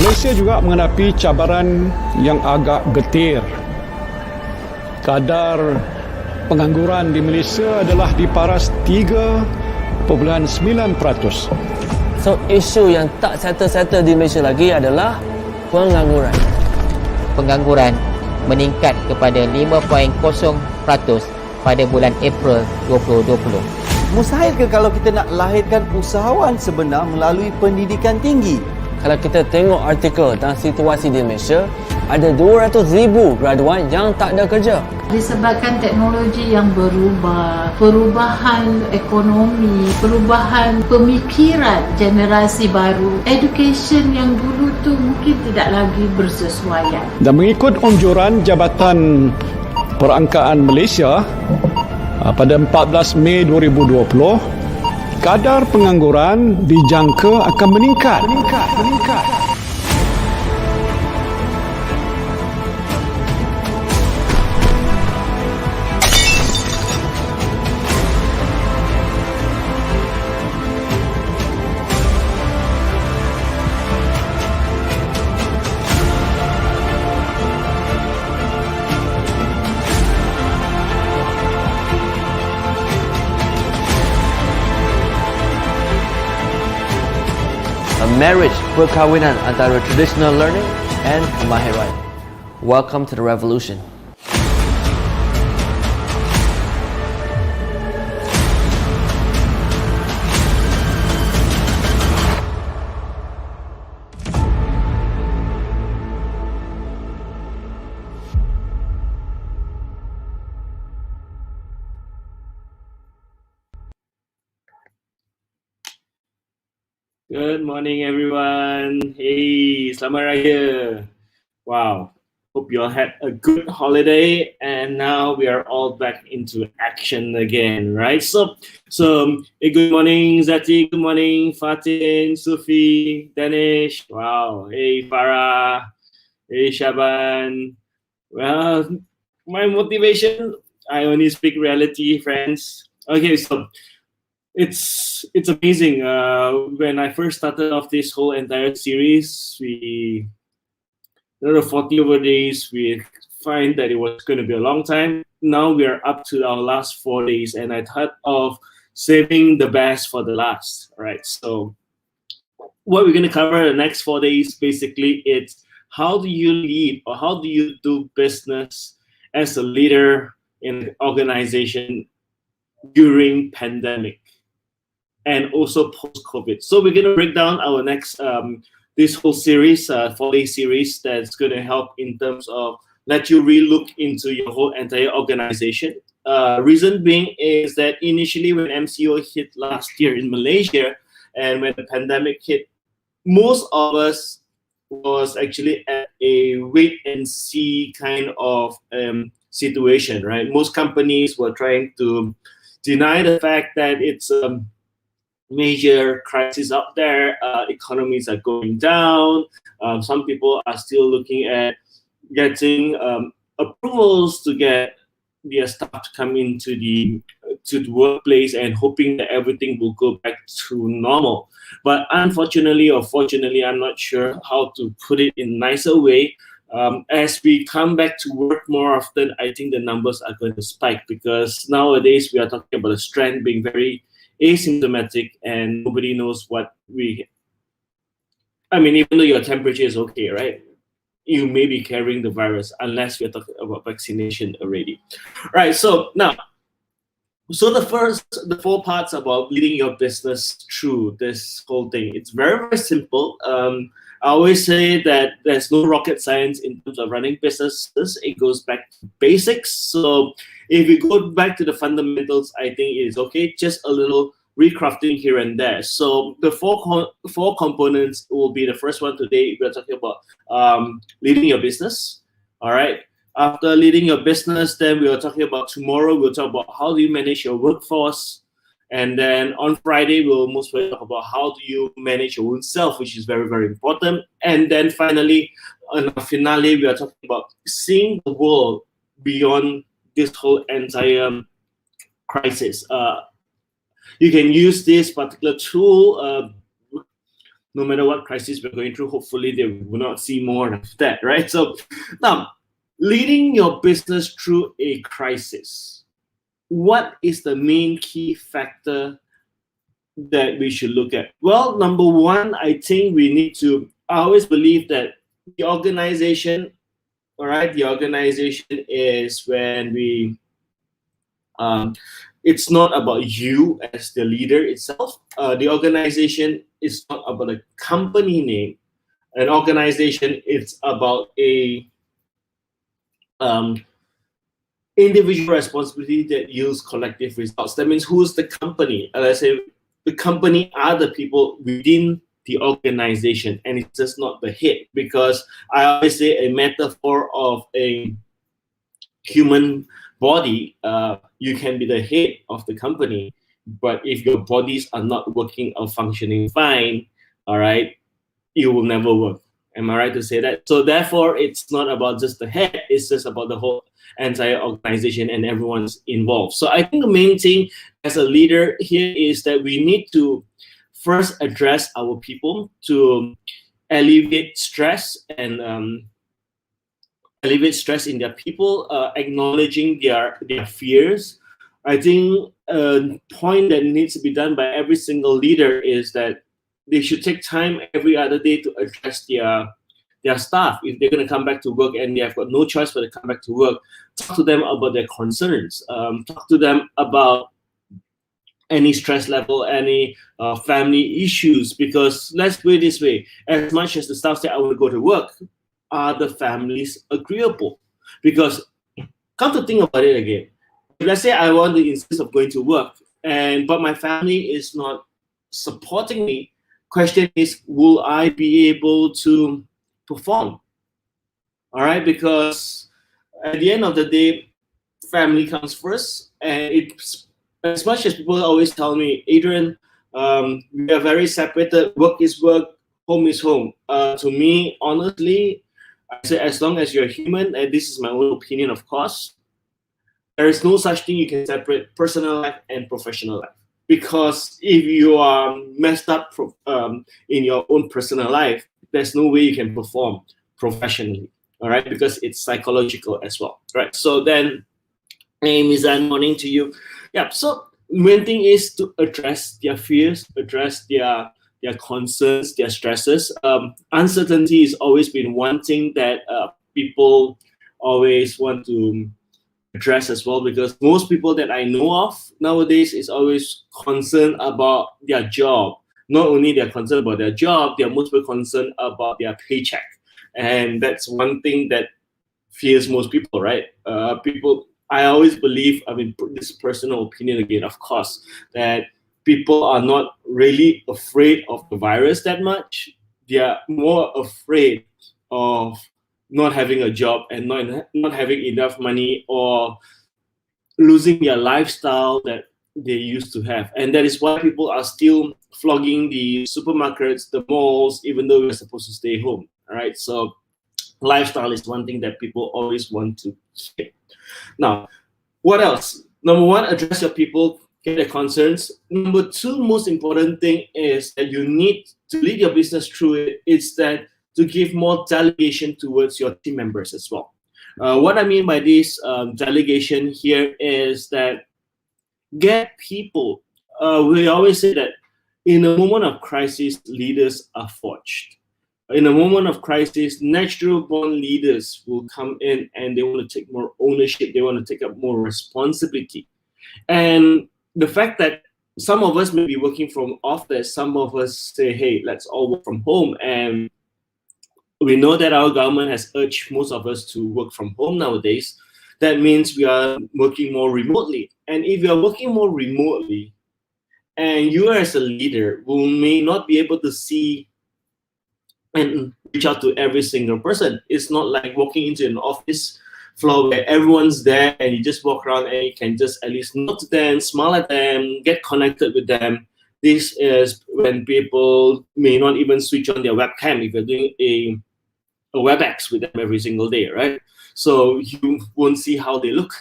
Malaysia juga menghadapi cabaran yang agak getir. Kadar pengangguran di Malaysia adalah di paras 3.9%. So, isu yang tak settle-settle di Malaysia lagi adalah pengangguran. Pengangguran meningkat kepada 5.0% pada bulan April 2020. Mustahil ke kalau kita nak lahirkan usahawan sebenar melalui pendidikan tinggi? Kalau kita tengok artikel tentang situasi di Malaysia, ada 200,000 graduan yang tak ada kerja. Disebabkan teknologi yang berubah, perubahan ekonomi, perubahan pemikiran generasi baru, education yang dulu tu mungkin tidak lagi bersesuaian. Dan mengikut anjuran Jabatan Perangkaan Malaysia pada 14 Mei 2020, kadar pengangguran dijangka akan meningkat. A marriage, perkahwinan antara traditional learning and kemahiran. Welcome to the revolution. Good morning, everyone. Hey, Selamat Raya. Wow. Hope you all had a good holiday, and now we are all back into action again, right? So, hey, good morning, Zati. Good morning, Fatin, Sufi, Danish. Wow. Hey, Farah. Hey, Shaban. Well, my motivation, I only speak reality, friends. Okay, so it's amazing. When I first started off this whole entire series, there were 40 over days. We find that it was going to be a long time. Now we are up to our last 4 days, and I thought of saving the best for the last. All right. So what we're going to cover the next 4 days, basically, it's how do you lead or how do you do business as a leader in an organization during pandemic and also post-COVID. So we're going to break down our next, this whole series, 4-day series that's going to help in terms of let you re-look into your whole entire organization. Reason being is that initially when MCO hit last year in Malaysia and when the pandemic hit, most of us was actually at a wait and see kind of situation, right? Most companies were trying to deny the fact that it's major crisis out there. Economies are going down. Some people are still looking at getting approvals to get their staff to come into the workplace and hoping that everything will go back to normal. But unfortunately or fortunately, I'm not sure how to put it in a nicer way. As we come back to work more often, I think the numbers are going to spike because nowadays we are talking about a strand being very asymptomatic and nobody knows what even though your temperature is okay, right? you may be carrying the virus unless we're talking about vaccination already. Right, so now, the 4 parts about leading your business through this whole thing. It's very, very simple. I always say that there's no rocket science in terms of running businesses. It goes back to basics. So if you go back to the fundamentals, I think it is okay. Just a little recrafting here and there. So the four components will be the first one today. We're talking about leading your business. All right. After leading your business, then we are talking about tomorrow. We'll talk about how do you manage your workforce. And then on Friday, we'll mostly talk about how do you manage your own self, which is very, very important. And then finally, on the finale, we are talking about seeing the world beyond this whole entire crisis. You can use this particular tool no matter what crisis we're going through. Hopefully, they will not see more of that, right? So now, leading your business through a crisis, what is the main key factor that we should look at? Well, number one, I think we need to, I always believe that the organization, all right, the organization is when we, it's not about you as the leader itself. The organization is not about a company name. An organization, it's about a individual responsibility that yields collective results. That means who's the company? Let's say the company are the people within the organization, and it's just not the head. Because I always say a metaphor of a human body, you can be the head of the company, but if your bodies are not working or functioning fine, all right, you will never work. Am I right to say that? So therefore, it's not about just the head, it's just about the whole entire organization and everyone's involved. So I think the main thing as a leader here is that we need to first address our people to alleviate stress and alleviate stress in their people, acknowledging their fears. I think a point that needs to be done by every single leader is that they should take time every other day to address their staff. If they're going to come back to work and they have got no choice but to come back to work, talk to them about their concerns. Talk to them about any stress level, any family issues. Because let's put it this way, as much as the staff say, I want to go to work, are the families agreeable? Because come to think about it again, let's say I want to insist of going to work, but my family is not supporting me. Question is, will I be able to perform? All right, because at the end of the day, family comes first. And it's, as much as people always tell me, Adrian, we are very separated. Work is work, home is home. To me, honestly, I say as long as you're human, and this is my own opinion, of course, there is no such thing you can separate personal life and professional life. Because if you are messed up in your own personal life, there's no way you can perform professionally, all right? Because it's psychological as well, right? So then, hey, Mizan, morning to you. Yeah, so main thing is to address their fears, address their concerns, their stresses. Uncertainty has always been one thing that people always want to address as well, because most people that I know of nowadays is always concerned about their job. Not only they're concerned about their job, they're mostly concerned about their paycheck. And that's one thing that fears most people, right? I always believe, I mean, this personal opinion again, of course, that people are not really afraid of the virus that much. They are more afraid of not having a job and not having enough money, or losing their lifestyle that they used to have. And that is why people are still flogging the supermarkets, the malls, even though we're supposed to stay home. All right. So lifestyle is one thing that people always want to keep. Now, what else? Number one, address your people, get their concerns. Number two, most important thing is that you need to lead your business through it. It's that to give more delegation towards your team members as well. What I mean by this delegation here is that get people. We always say that in a moment of crisis, leaders are forged. in a moment of crisis, natural born leaders will come in and they want to take more ownership. They want to take up more responsibility. And the fact that some of us may be working from office, some of us say, hey, let's all work from home. And we know that our government has urged most of us to work from home nowadays. That means we are working more remotely. And if you are working more remotely, and you as a leader will may not be able to see and reach out to every single person. It's not like walking into an office floor where everyone's there and you just walk around and you can just at least nod to them, smile at them, get connected with them. This is when people may not even switch on their webcam if you're doing a WebEx with them every single day, right? So you won't see how they look.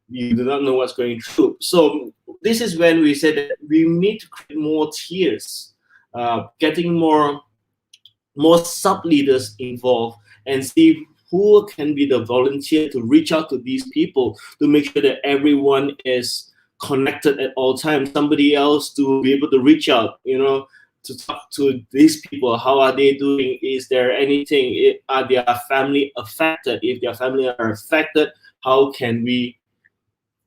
You do not know what's going through. So this is when we said that we need to create more tiers, getting more sub leaders involved, and see who can be the volunteer to reach out to these people to make sure that everyone is connected at all times. Somebody else to be able to reach out, to talk to these people. How are they doing? Is there anything? Are their family affected? If their family are affected, how can we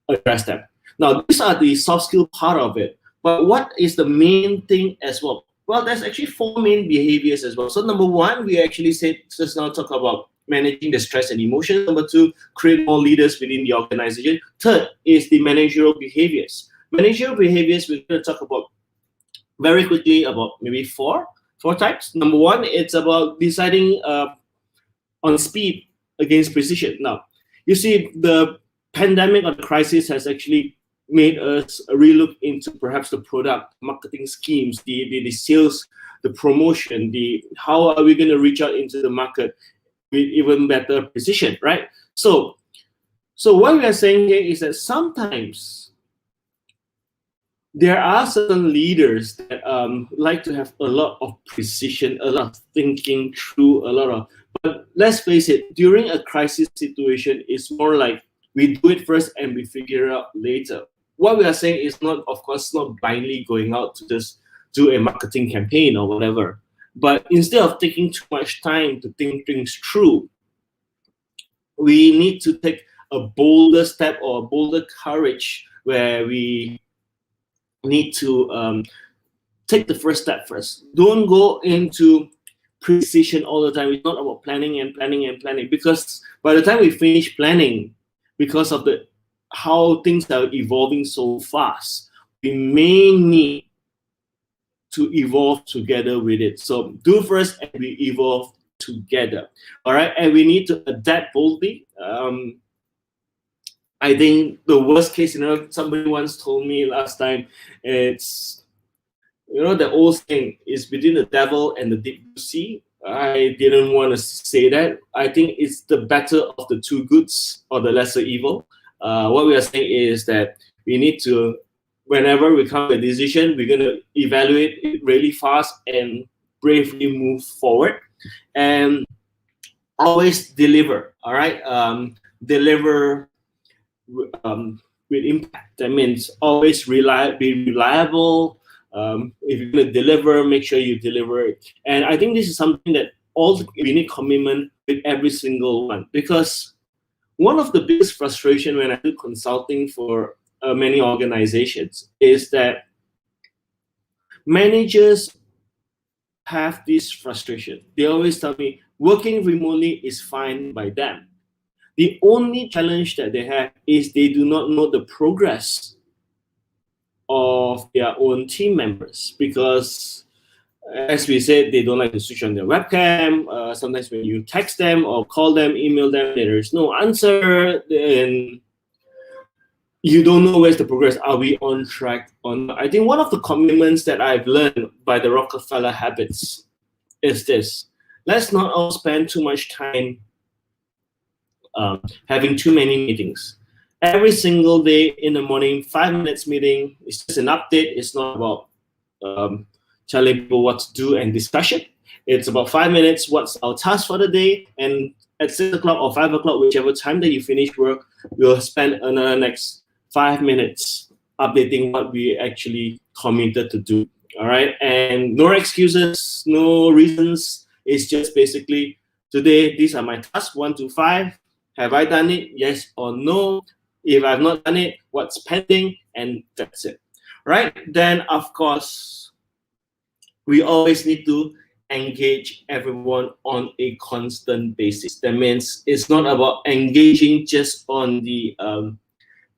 address them? Now, these are the soft skill part of it. But what is the main thing as well? Well, there's actually 4 main behaviors as well. So number 1, we actually said, just now talk about managing the stress and emotions. Number 2, create more leaders within the organization. Third is the managerial behaviors. Managerial behaviors, we're going to talk about very quickly about maybe four types. Number 1, it's about deciding on speed against precision. Now, you see, the pandemic or the crisis has actually made us relook into perhaps the product marketing schemes, the sales, the promotion, how are we going to reach out into the market with even better precision, right? So what we are saying here is that sometimes there are certain leaders that like to have a lot of precision, a lot of thinking through, but let's face it, during a crisis situation, it's more like we do it first and we figure it out later. What we are saying is not, of course, not blindly going out to just do a marketing campaign or whatever. But instead of taking too much time to think things through, we need to take a bolder step or a bolder courage where we need to take the first step first. Don't go into precision all the time. It's not about planning and planning and planning, because by the time we finish planning, because of how things are evolving so fast, we may need to evolve together with it. So do first and we evolve together. All right, and we need to adapt boldly. I think the worst case scenario, somebody once told me last time, it's, the old saying is between the devil and the deep blue sea. I didn't want to say that. I think it's the better of the two goods or the lesser evil. What we are saying is that we need to, whenever we come to a decision, we're going to evaluate it really fast and bravely move forward, and always deliver. All right, deliver with impact. That means always be reliable. If you're going to deliver, make sure you deliver it. And I think this is something that we need commitment with every single one, because one of the biggest frustration when I do consulting for many organizations is that managers have this frustration. They always tell me working remotely is fine by them. The only challenge that they have is they do not know the progress of their own team members, because as we said, they don't like to switch on their webcam. Sometimes when you text them or call them, email them, there is no answer, and you don't know where's the progress. Are we on track? I think one of the commitments that I've learned by the Rockefeller habits is this: let's not all spend too much time having too many meetings. Every single day in the morning, 5 minutes meeting. It's just an update. It's not about telling people what to do and discussion. It's about 5 minutes. What's our task for the day? And at 6 o'clock or 5 o'clock, whichever time that you finish work, we'll spend another next 5 minutes updating what we actually committed to do. All right, and no excuses, no reasons. It's just basically, today, these are my tasks, 1 to 5. Have I done it? Yes or no? If I've not done it, what's pending? And that's it. Right? Then, of course, we always need to engage everyone on a constant basis. That means it's not about engaging just on the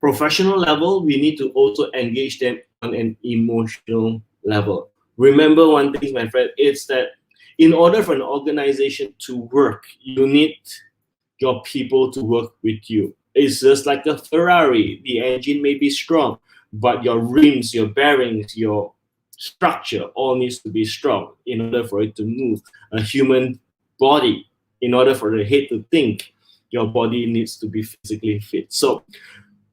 professional level. We need to also engage them on an emotional level. Remember one thing, my friend, it's that in order for an organization to work, you need your people to work with you. It's just like a Ferrari. The engine may be strong, but your rims, your bearings, your structure all needs to be strong in order for it to move. A human body, in order for the head to think, your body needs to be physically fit. So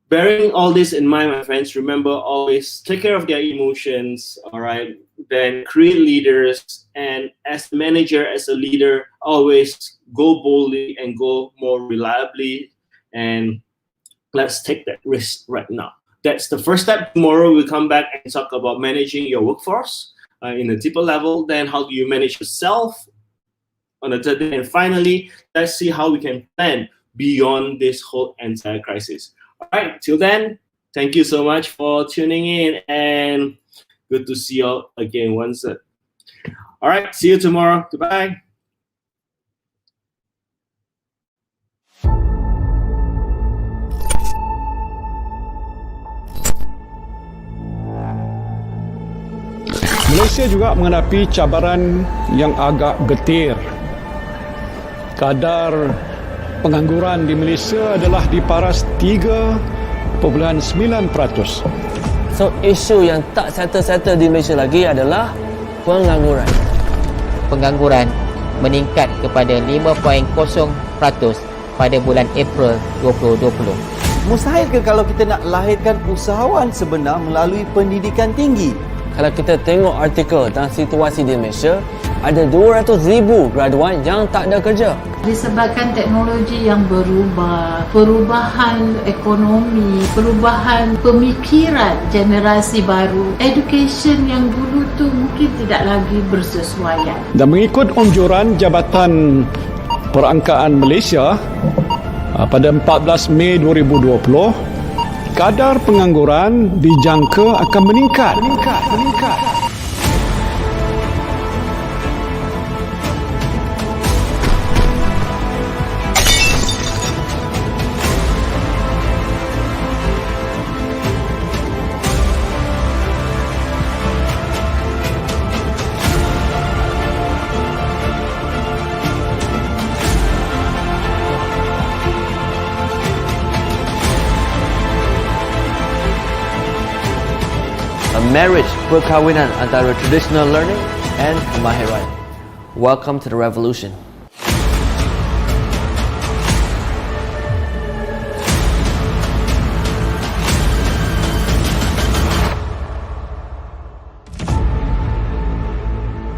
bearing all this in mind, my friends, remember, always take care of their emotions, all right? Then create leaders, and as a manager, as a leader, always go boldly and go more reliably, and let's take that risk right now. That's the first step. Tomorrow we'll come back and talk about managing your workforce in a deeper level. Then how do you manage yourself on the third day? And finally, let's see how we can plan beyond this whole entire crisis. All right, till then, thank you so much for tuning in, and good to see you all again once. All right, see you tomorrow. Goodbye. Malaysia juga menghadapi cabaran yang agak getir. Kadar pengangguran di Malaysia adalah di paras 3.9%. So, isu yang tak settle-settle di Malaysia lagi adalah pengangguran. Pengangguran meningkat kepada 5.0% pada bulan April 2020. Mustahil ke kalau kita nak lahirkan usahawan sebenar melalui pendidikan tinggi? Kalau kita tengok artikel tentang situasi di Malaysia, ada 200,000 graduan yang tak ada kerja. Disebabkan teknologi yang berubah, perubahan ekonomi, perubahan pemikiran generasi baru, education yang dulu tu mungkin tidak lagi bersesuaian. Dan mengikut anjuran Jabatan Perangkaan Malaysia pada 14 Mei 2020, kadar pengangguran dijangka akan meningkat. Marriage perkahwinan antara traditional learning and kemahiran. Welcome to the revolution.